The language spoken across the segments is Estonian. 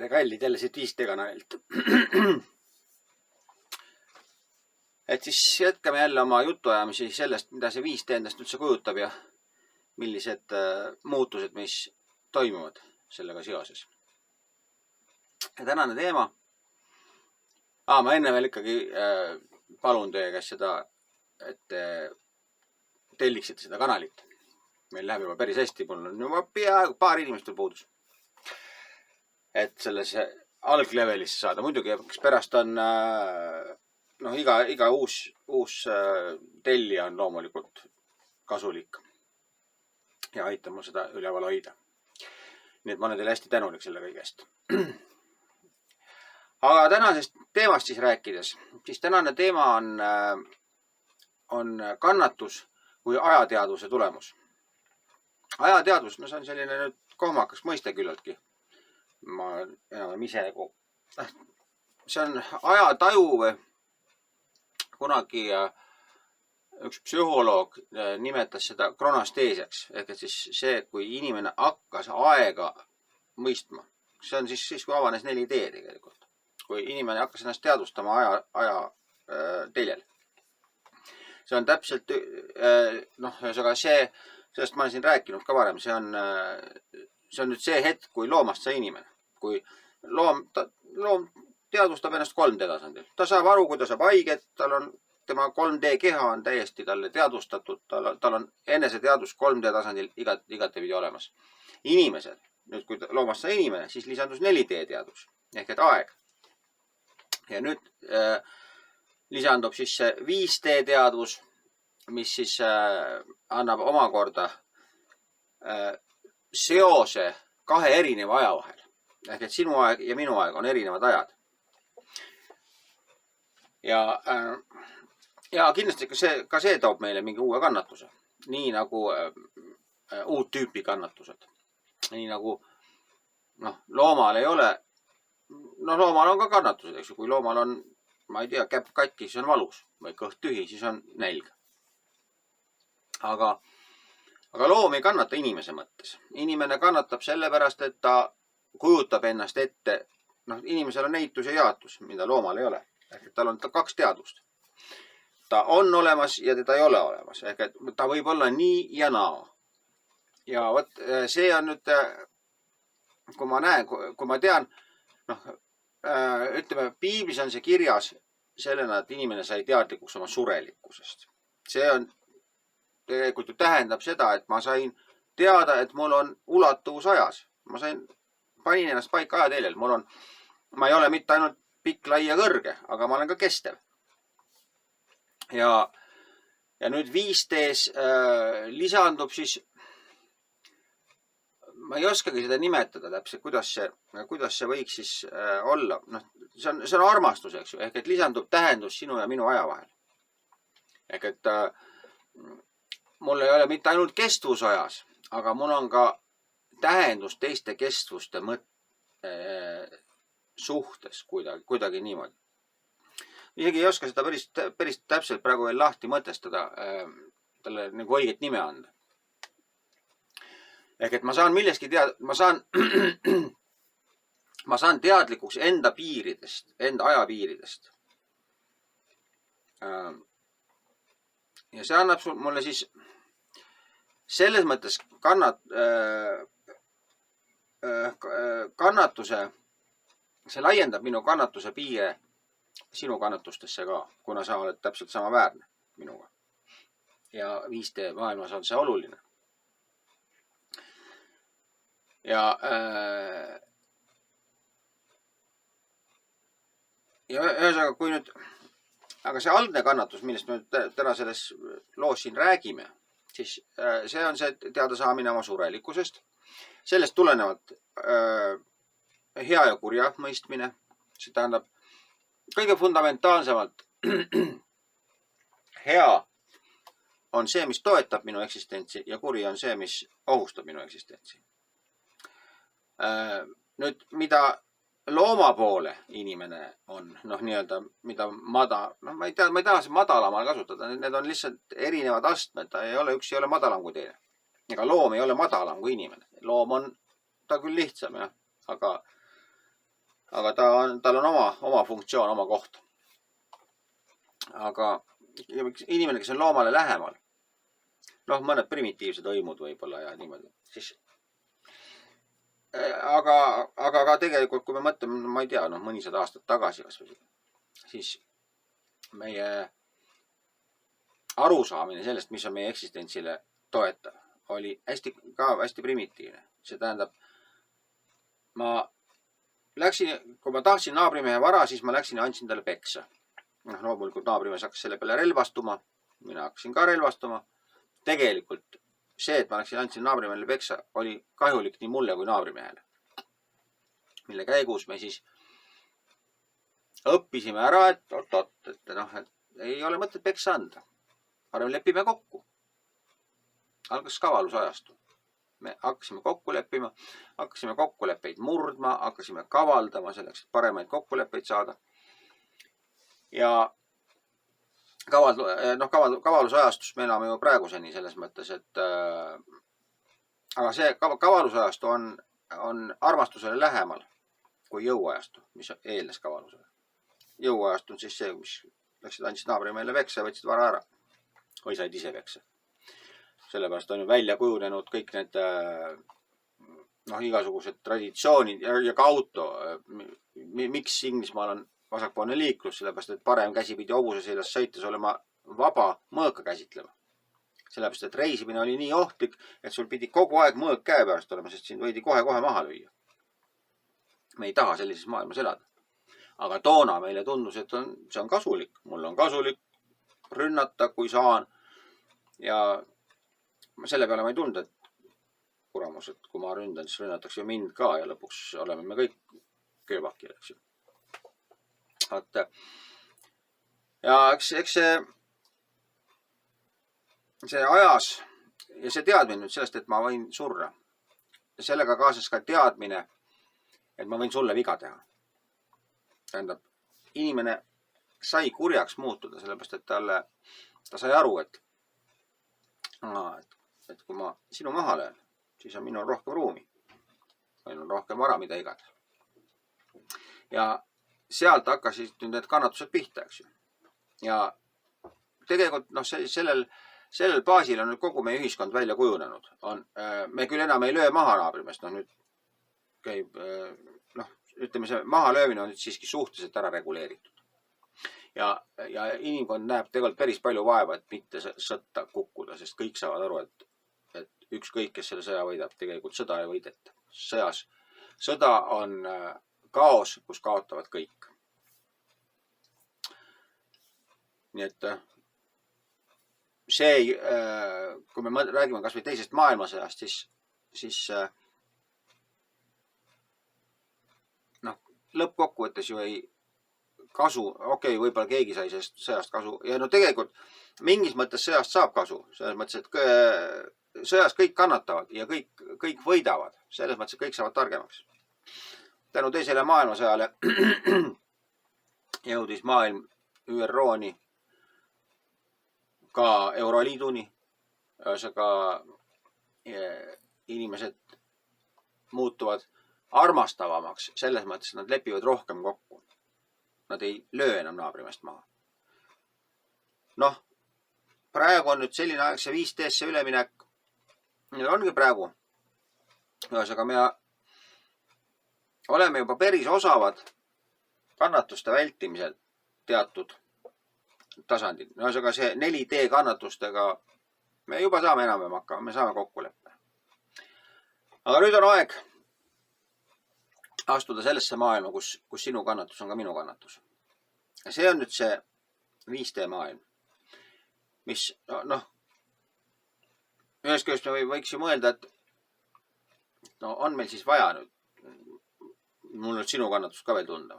tere kallid jälle siit 5D kanalilt. Et siis jätkame jälle oma jutuajamisi sellest, mida see 5D endast üldse kujutab ja millised muutused, mis toimuvad sellega seoses. Ja tänane teema. Ma enne veel ikkagi palun teie käest seda, et te telliksite seda kanalit. Meil läheb juba päris hästi, mul on juba peaaegu paar inimest veel puudus. Et selles alglevelisse saada. Muidugi, kes pärast on iga uus tellija on loomulikult kasulik ja aitab mul seda üleval hoida. Nii et ma olen teile hästi tänulik selle kõigest. Aga tänasest teemast siis rääkides, siis tänane teema on kannatus kui ajateadvuse tulemus. Ajateadvus, no see on selline nüüd kohmakas mõiste küllaltki. Ma enam ise see on ajataju või kunagi üks psühholoog nimetas seda kronasteesiaks ehk et siis see, kui inimene hakkas aega mõistma. See on siis kui avanes 4D tegelikult. Kui inimene hakkas ennast teadvustama aja teljel. See on täpselt sellest ma olen siin rääkinud ka varem. See on nüüd see hetk, kui loomast sai inimene. Kui loom teadvustab ennast 3D tasandil. Ta saab aru, kui ta saab haiget, tema 3D keha on täiesti talle teadvustatud, tal on eneseteadvus 3D tasandil igatepidi olemas. Inimesel, nüüd kui loomast sai inimene, siis lisandus 4D teadvus ehk et aeg. Ja nüüd lisandub siis see 5D teadvus, mis siis annab omakorda seose kahe erineva aja vahel. Ehk et sinu aeg ja minu aeg on erinevad ajad. Ja kindlasti ka see toob meile mingi uue kannatuse. Nii nagu uut tüüpi kannatused. Nii nagu loomal ei ole, loomal on ka kannatused, eks ju. Kui loomal on, ma ei tea, käpp katki, siis on valus. Või kõht tühi, siis on nälg. Aga loom ei kannata inimese mõttes. Inimene kannatab sellepärast, et ta kujutab ennast ette. Inimesel on neitus ja jaatus, mida loomal ei ole. Ehk et tal on 2 teadvust. Ta on olemas ja teda ei ole olemas. Ehk et ta võib olla nii ja naa. Ja võt, see on nüüd, kui ma näen, kui ma tean, ütleme, piiblis on see kirjas sellena, et inimene sai teadlikuks oma surelikkusest. See on tegelikult tähendab seda, et ma sain teada, et mul on ulatuvus ajas. Ma panin ennast paika ajateljel. Ma ei ole mitte ainult pikk, lai ja kõrge, aga ma olen ka kestev. Ja nüüd 5D's lisandub siis, ma ei oskagi seda nimetada täpselt, kuidas see võiks siis olla. See on armastus, eks ju, ehk et lisandub tähendus sinu ja minu aja vahel. Ehk et mul ei ole mitte ainult kestvus ajas, aga mul on ka tähendus teiste kestvuste suhtes kuidagi niimoodi. Isegi ei oska seda päris täpselt praegu veel lahti mõtestada, talle nagu õiget nime anda. Ehk et ma saan milleski ma saan teadlikuks enda piiridest, enda ajapiiridest. Ja see annab mulle siis selles mõttes kannatuse, see laiendab minu kannatuse piire sinu kannatustesse ka, kuna sa oled täpselt sama väärne minuga. Ja 5D maailmas on see oluline. Ja ühesõnaga, kui nüüd, aga see algne kannatus, millest me täna selles loos siin räägime, siis see on see teada saamine oma surelikkusest. Sellest tulenevalt hea ja kurja mõistmine. See tähendab kõige fundamentaalsemalt hea on see, mis toetab minu eksistentsi ja kuri on see, mis ohustab minu eksistentsi. Nüüd, mida looma poole inimene on, nii-öelda, mida ma ei taha see madalamal kasutada, need on lihtsalt erinevad astmed, üks ei ole madalam kui teine. Ega loom ei ole madalam kui inimene. Loom on ta küll lihtsam, jah, aga aga tal on oma funktsioon, oma koht. Aga inimene, kes on loomale lähemal, noh, mõned primitiivsed õimud võib-olla ja niimoodi, siis aga ka tegelikult, kui me mõtleme, ma ei tea, noh, mõnisada aastat tagasi kasvõi, siis meie arusaamine sellest, mis on meie eksistentsile toetav, oli hästi primitiivne. See tähendab, kui ma tahtsin naabrimehe vara, siis ma läksin ja andsin talle peksa. Noh, loomulikult naabrimees hakkas selle peale relvastuma, mina hakkasin ka relvastuma. Tegelikult see, et ma läksin ja andsin naabrimehele peksa, oli kahjulik nii mulle kui naabrimehele. Mille käigus me siis õppisime ära, et ei ole mõtet peksa anda. Parem lepime kokku. Algas kavalusajastu. Me hakkasime kokku leppima, hakkasime kokkuleppeid murdma, hakkasime kavaldama selleks, et paremaid kokkuleppeid saada. Ja kavalusajastus me elame ju praeguseni selles mõttes, et aga see kavalusajastu on armastusele lähemal kui jõuajastu, mis eelnes kavalusele. Jõuajastu on siis see, mis läksid, andsid naabrimehele peksa ja võtsid vara ära. Või said ise peksa. Sellepärast on ju välja kujunenud kõik need igasugused traditsioonid ja ka auto. Miks Inglismaal on vasakpoolne liiklus? Sellepärast, et parem käsi pidi hobuse seljas sõites olema vaba mõõka käsitlema. Sellepärast, et reisimine oli nii ohtlik, et sul pidi kogu aeg mõõk käe pärast olema, sest sind võidi kohe maha lüüa. Me ei taha sellises maailmas elada. Aga toona meile tundus, et see on kasulik. Mul on kasulik rünnata, kui saan. Ja selle peale ma ei tundnud, et kuramus, et kui ma ründan, siis rünnatakse mind ka ja lõpuks oleme me kõik kööbakil, eks ju. Ja eks see ajas ja see teadmine nüüd sellest, et ma võin surra. Sellega kaasas ka teadmine, et ma võin sulle viga teha. Tähendab, inimene sai kurjaks muutuda, sellepärast, et ta sai aru, et kui ma sinu maha löön, siis on minul rohkem ruumi. Meil on rohkem vara, mida igatahes. Ja sealt hakkasid nüüd need kannatused pihta, eks ju. Ja tegelikult sellel baasil on nüüd kogu meie ühiskond välja kujunenud. Me küll enam ei löö maha naabrimest, nüüd käib, ütleme, see maha löömine on nüüd siiski suhteliselt ära reguleeritud. Ja inimkond näeb tegelikult päris palju vaeva, et mitte sõtta kukkuda, sest kõik saavad aru, et ükskõik, kes selle sõja võidab, tegelikult sõda ei võideta. Sõda on kaos, kus kaotavad kõik. Nii et see, kui me räägime kas või teisest maailmasõjast, siis lõppkokkuvõttes ju ei kasu, võib-olla keegi sai sellest sõjast kasu. Ja tegelikult mingis mõttes sõjast saab kasu. Selles mõttes, et sõjas kõik kannatavad ja kõik võidavad. Selles mõttes, et kõik saavad targemaks. Tänu teisele maailmasõjale jõudis maailm ÜRO-ni, ka Euroliiduni. Ühesõnaga inimesed muutuvad armastavamaks selles mõttes, et nad lepivad rohkem kokku. Nad ei löö enam naabrimest maha. Praegu on nüüd selline aeg, see 5T-sse üleminek. Nüüd ongi praegu. Ühesõnaga me oleme juba päris osavad kannatuste vältimisel teatud tasandil. Ühesõnaga see 4D kannatustega me juba saame enam hakkama, me saame kokkuleppe. Aga nüüd on aeg astuda sellesse maailma, kus sinu kannatus on ka minu kannatus. Ja see on nüüd see 5D maailm, mis ühest küljest me võiks ju mõelda, et on meil siis vaja nüüd mul nüüd sinu kannatust ka veel tunda.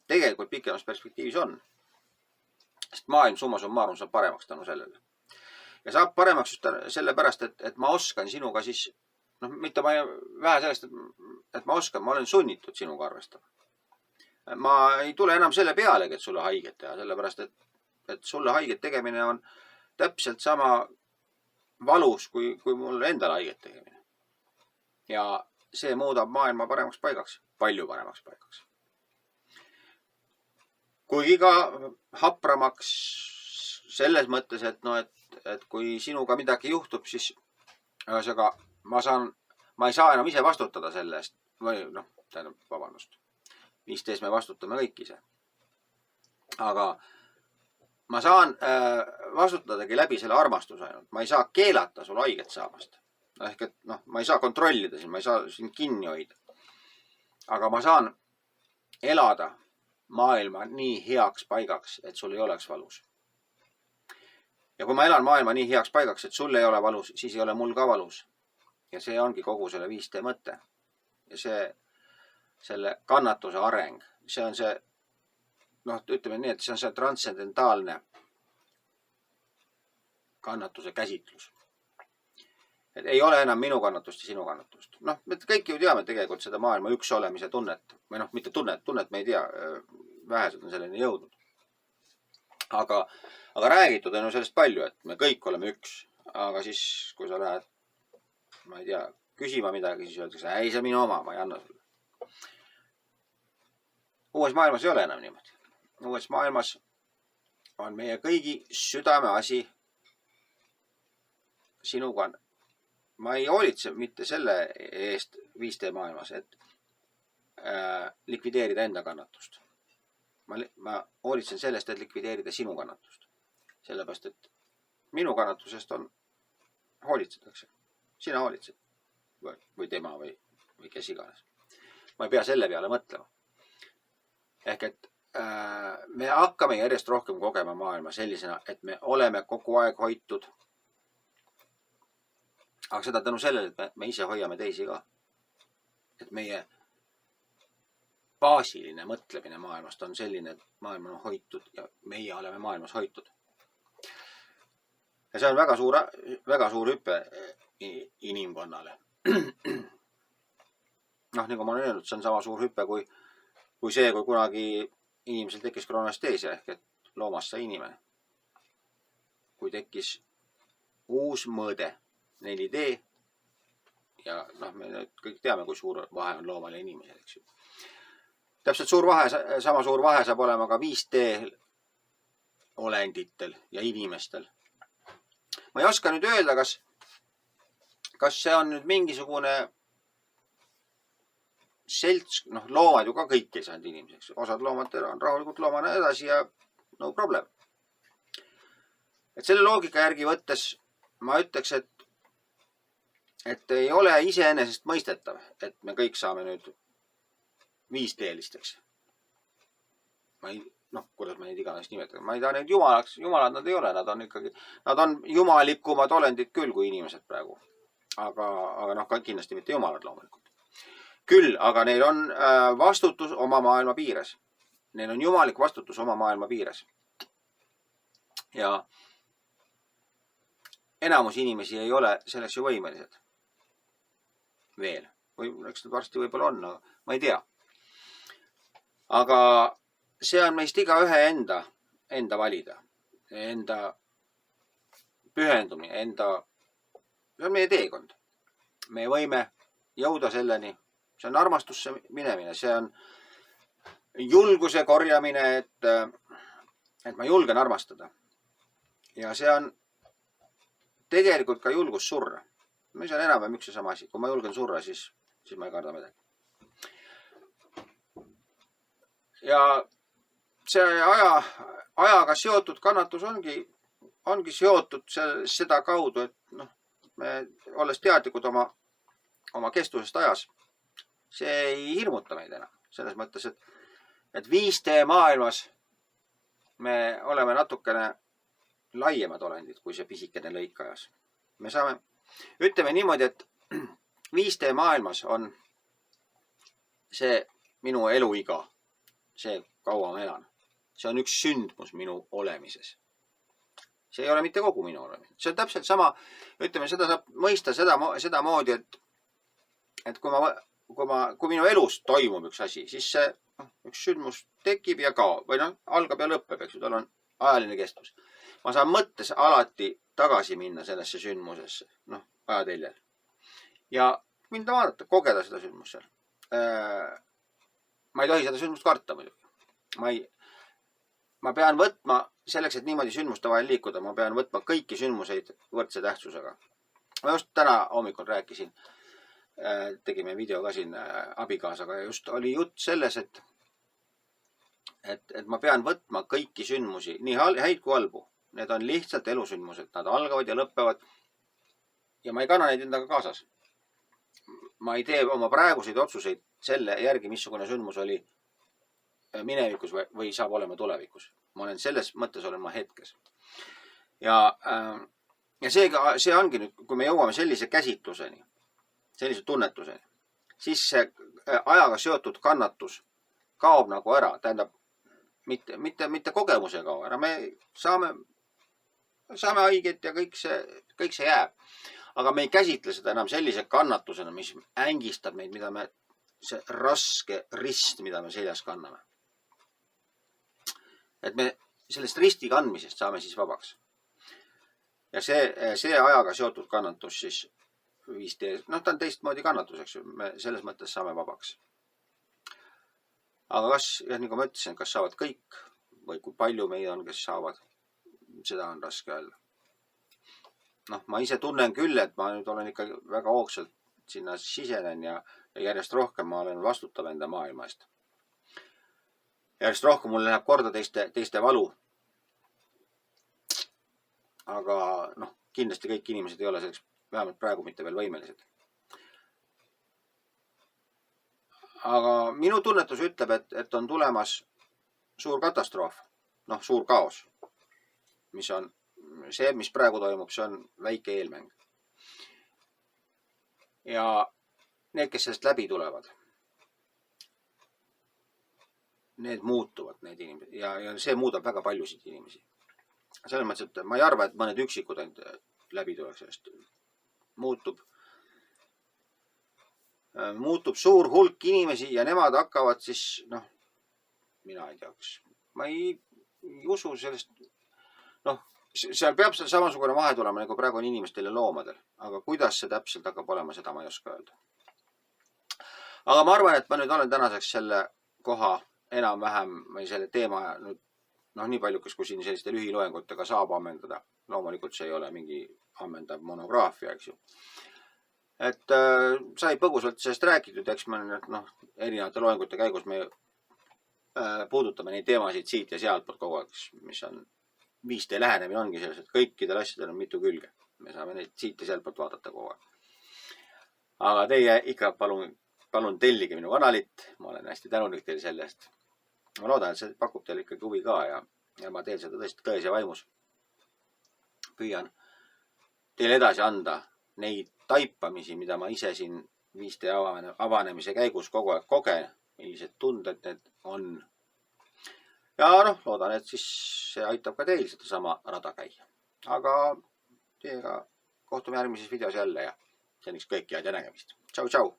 Tegelikult pikemas perspektiivis on. Sest maailm summa summarum saab paremaks tänu sellele. Ja saab paremaks just sellepärast, et ma oskan sinuga siis, mitte vähe sellest, et ma oskan, ma olen sunnitud sinuga arvestama. Ma ei tule enam selle pealegi, et sulle haiget teha, sellepärast, et sulle haiget tegemine on täpselt sama valus, kui mul endal haiget tegemine. Ja see muudab maailma paremaks paigaks, palju paremaks paigaks. kuigi ka hapramaks selles mõttes, et et kui sinuga midagi juhtub, siis ühesõnaga ma ei saa enam ise vastutada selle eest või tähendab, vabandust. 5Ds me vastutame kõik ise. Aga ma saan vastutadagi läbi selle armastuse ainult. Ma ei saa keelata sul haiget saamast. Ehk et ma ei saa kontrollida siin, ma ei saa siin kinni hoida. Aga ma saan elada maailma nii heaks paigaks, et sul ei oleks valus. Ja kui ma elan maailma nii heaks paigaks, et sul ei ole valus, siis ei ole mul ka valus. Ja see ongi kogu selle 5D mõte. Ja selle kannatuse areng. See on see, ütleme nii, et see on see transcendentaalne kannatuse käsitlus. Et ei ole enam minu kannatust ja sinu kannatust. Me kõik ju teame tegelikult seda maailma üks olemise tunnet. Või mitte tunnet me ei tea. Vähesed on selleni jõudnud. Aga räägitud on ju sellest palju, et me kõik oleme üks. Aga siis, kui sa lähed, ma ei tea, küsima midagi, siis öeldakse, ei, see minu oma, ma ei anna sulle. Uues maailmas ei ole enam niimoodi. Uues maailmas on meie kõigi südame asi sinuga. Ma ei hoolitse mitte selle eest 5D maailmas, et likvideerida enda kannatust. Ma hoolitsen sellest, et likvideerida sinu kannatust. Sellepärast, et minu kannatusest hoolitsetakse. Sina hoolitsed. Või tema või kes iganes. Ma ei pea selle peale mõtlema. Ehk et me hakkame järjest rohkem kogema maailma sellisena, et me oleme kogu aeg hoitud. Aga seda tänu sellele, et me ise hoiame teisi ka. Et meie baasiline mõtlemine maailmast on selline, et maailm on hoitud ja meie oleme maailmas hoitud. Ja see on väga suur hüpe inimkonnale. Nagu ma olen öelnud, see on sama suur hüpe kui see, kui kunagi inimesel tekkis kroonesteesia ehk et loomast sai inimene. Kui tekkis uus mõõde 4D ja me kõik teame, kui suur vahe on loomal ja inimesel, eks ju. Täpselt sama suur vahe saab olema ka 5D olenditel ja inimestel. Ma ei oska nüüd öelda, kas see on nüüd mingisugune selts, loomad ju ka kõik ei saanud inimeseks. Osad loomad on rahulikult loomana edasi ja no problem. Et selle loogika järgi võttes ma ütleks, et ei ole iseenesest mõistetav, et me kõik saame nüüd 5D-listeks. Kuidas me neid iganes nimetame. Ma ei taha neid jumalaks. Jumalad nad ei ole. Nad on jumalikumad olendid küll kui inimesed praegu. Aga kindlasti mitte jumalad loomulikult. Küll, aga neil on vastutus oma maailma piires. Neil on jumalik vastutus oma maailma piires. Ja enamus inimesi ei ole selleks ju võimelised. Veel. Või eks nad varsti võib-olla on, aga ma ei tea. Aga see on meist igaühe enda valida. Enda pühendumine, see on meie teekond. Me võime jõuda selleni. See on armastusse minemine. See on julguse korjamine, et ma julgen armastada. Ja see on tegelikult ka julgus surra. See on enam üks ja sama asi. Kui ma julgen surra, siis ma ei karda midagi. Ja see ajaga seotud kannatus ongi seotud seda kaudu, et me olles teadlikud oma kestusest ajas, see ei hirmuta meid enam. Selles mõttes, et 5D maailmas me oleme natukene laiemad olendid kui see pisikene lõik ajas. Me saame, ütleme niimoodi, et 5D maailmas on see minu eluiga, see kaua ma elan. See on üks sündmus minu olemises. See ei ole mitte kogu minu olemine. See on täpselt sama, ütleme, seda saab mõista seda moodi, et kui minu elus toimub üks asi, siis see üks sündmus tekib ja kaob või algab ja lõppeb, eks ju, tal on ajaline kestus. Ma saan mõttes alati tagasi minna sellesse sündmusesse, ajateljel. Ja minna vaadata, kogeda seda sündmust seal. Ma ei tohi seda sündmust karta muidugi. ma pean võtma, selleks, et niimoodi sündmuste vahel liikuda, ma pean võtma kõiki sündmuseid võrdse tähtsusega. Ma just täna hommikul rääkisin, tegime video ka siin abikaasaga ja just oli jutt selles, et ma pean võtma kõiki sündmusi, nii häid kui halbu. Need on lihtsalt elusündmused, nad algavad ja lõppevad. Ja ma ei kanna neid endaga kaasas. Ma ei tee oma praeguseid otsuseid selle järgi, missugune sündmus oli minevikus või saab olema tulevikus. Ma olen selles mõttes olen ma hetkes. Ja see ongi nüüd, kui me jõuame sellise käsitluseni, sellise tunnetuseni, siis see ajaga seotud kannatus kaob nagu ära. Tähendab, mitte kogemuse kao ära. Me saame haiget ja kõik see jääb. Aga me ei käsitle seda enam sellise kannatusena, mis ängistab meid, see raske rist, mida me seljas kanname. Et me sellest risti kandmisest saame siis vabaks. Ja see ajaga seotud kannatus siis ta on teistmoodi kannatuseks. Me selles mõttes saame vabaks. Aga nagu ma ütlesin, kas saavad kõik või kui palju meid on, kes saavad, seda on raske öelda. Ma ise tunnen küll, et ma nüüd olen ikka väga hoogsalt sinna sisenen ja järjest rohkem ma olen vastutav enda maailma eest. Järjest rohkem mulle läheb korda teiste valu. Aga kindlasti kõik inimesed ei ole selleks vähemalt praegu mitte veel võimelised. Aga minu tunnetus ütleb, et on tulemas suur katastroof, suur kaos, mis on see, mis praegu toimub, see on väike eelmäng. Ja need, kes sellest läbi tulevad, need muutuvad, need inimesed. Ja see muudab väga paljusid inimesi. Selles mõttes, et ma ei arva, et mõned üksikud läbi tuleks sellest. Muutub suur hulk inimesi ja nemad hakkavad siis, mina ei tea, ma ei usu sellest, seal peab samasugune vahe tulema, nagu praegu on inimestel ja loomadel. Aga kuidas see täpselt hakkab olema, seda ma ei oska öelda. Aga ma arvan, et ma nüüd olen tänaseks selle koha enam-vähem või selle teema nüüd, nii palju, kui siin selliste lühiloengutega saab ammendada. Loomulikult see ei ole mingi ammendav monograafia, eks ju. Et sai põgusalt sellest räägitud, eks me erinevate loengute käigus me puudutame neid teemasid siit ja sealt poolt kogu aeg, mis on 5D lähenemine ongi selles, et kõikidel asjadel on mitu külge. Me saame neid siit ja sealt poolt vaadata kogu aeg. Aga teie ikka palun tellige minu kanalit. Ma olen hästi tänulik teile selle eest. Ma loodan, et see pakub teile ikkagi huvi ka ja ma teen seda tõesti tões ja vaimus. Püüan teile edasi anda neid taipamisi, mida ma ise siin 5D avanemise käigus kogu aeg kogen, millised tunded need on. Ja loodan, et siis see aitab ka teil seda sama rada käia. Aga teiega kohtume järgmises videos jälle ja seniks kõike head ja nägemist. Tšau, tšau!